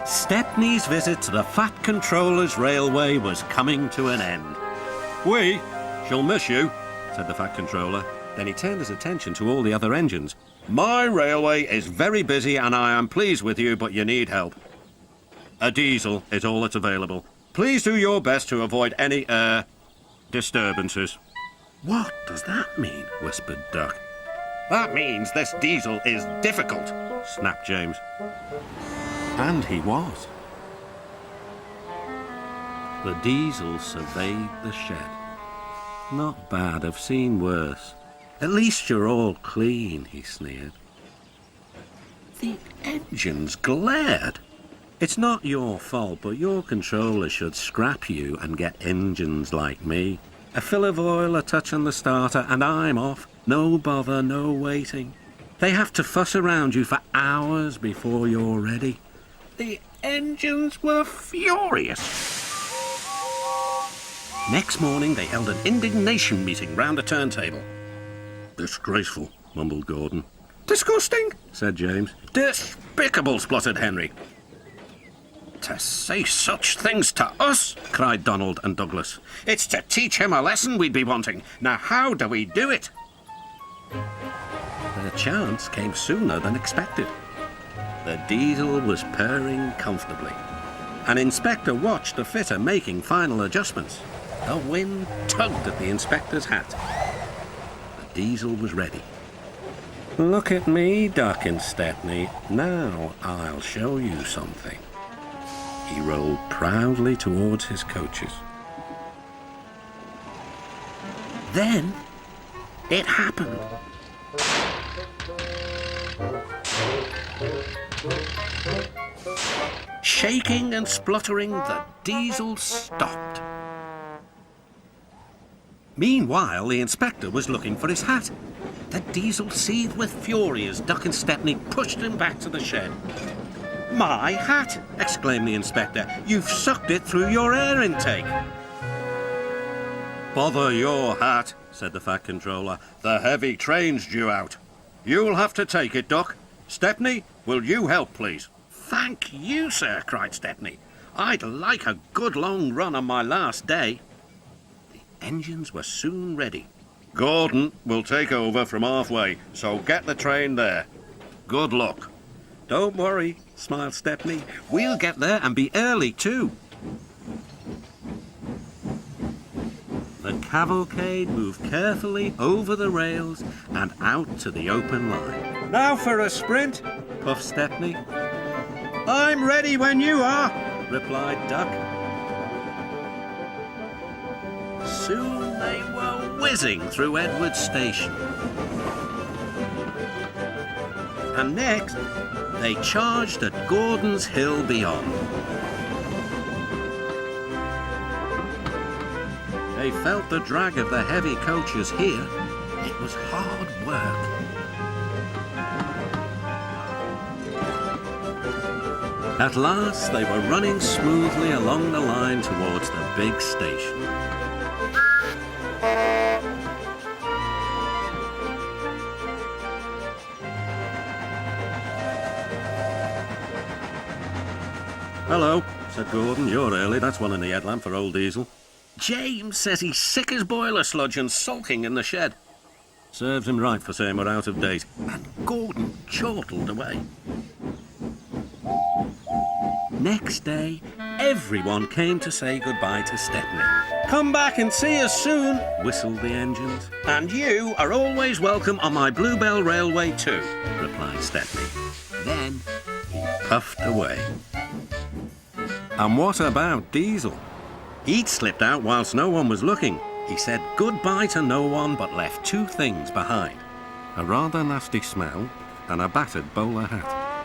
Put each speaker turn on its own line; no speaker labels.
Stepney's visit to the Fat Controller's Railway was coming to an end. "We shall miss you," said the Fat Controller. Then he turned his attention to all the other engines. "My railway is very busy and I am pleased with you, but you need help. A diesel is all that's available. Please do your best to avoid any, disturbances." "What does that mean?" whispered Duck. "That means this diesel is difficult," snapped James. And he was. The diesel surveyed the shed. "Not bad, I've seen worse. At least you're all clean," he sneered. The engines glared. "It's not your fault, but your controller should scrap you and get engines like me. A fill of oil, a touch on the starter, and I'm off. No bother, no waiting. They have to fuss around you for hours before you're ready." The engines were furious. Next morning, they held an indignation meeting round a turntable. "Disgraceful," mumbled Gordon. "Disgusting," said James. "Despicable," spluttered Henry. "To say such things to us," cried Donald and Douglas. "It's to teach him a lesson we'd be wanting. Now how do we do it?" The chance came sooner than expected. The diesel was purring comfortably. An inspector watched the fitter making final adjustments. The wind tugged at the inspector's hat. The diesel was ready. "Look at me, Duck and Stepney. Now I'll show you something." He rolled proudly towards his coaches. Then it happened. Shaking and spluttering, the diesel stopped. Meanwhile, the inspector was looking for his hat. The diesel seethed with fury as Duck and Stepney pushed him back to the shed. "My hat!" exclaimed the inspector. "You've sucked it through your air intake." "Bother your hat," said the Fat Controller. "The heavy train's due out. You'll have to take it, Duck. Stepney, will you help, please?" "Thank you, sir," cried Stepney. "I'd like a good long run on my last day." The engines were soon ready. "Gordon will take over from halfway, so get the train there. Good luck." "Don't worry," smiled Stepney. "We'll get there and be early, too." The cavalcade moved carefully over the rails and out to the open line. "Now for a sprint," puffed Stepney. "I'm ready when you are," replied Duck. Soon they were whizzing through Edward Station. And next, they charged at Gordon's Hill beyond. They felt the drag of the heavy coaches here. It was hard work. At last, they were running smoothly along the line towards the big station. "Hello," said Gordon. "You're early. That's one in the headlamp for old Diesel." "James says he's sick as boiler sludge and sulking in the shed." "Serves him right for saying we're out of date." And Gordon chortled away. Next day, everyone came to say goodbye to Stepney. "Come back and see us soon," whistled the engines. "And you are always welcome on my Bluebell Railway too," replied Stepney. Then he puffed away. And what about Diesel? He'd slipped out whilst no one was looking. He said goodbye to no one but left two things behind: a rather nasty smell and a battered bowler hat.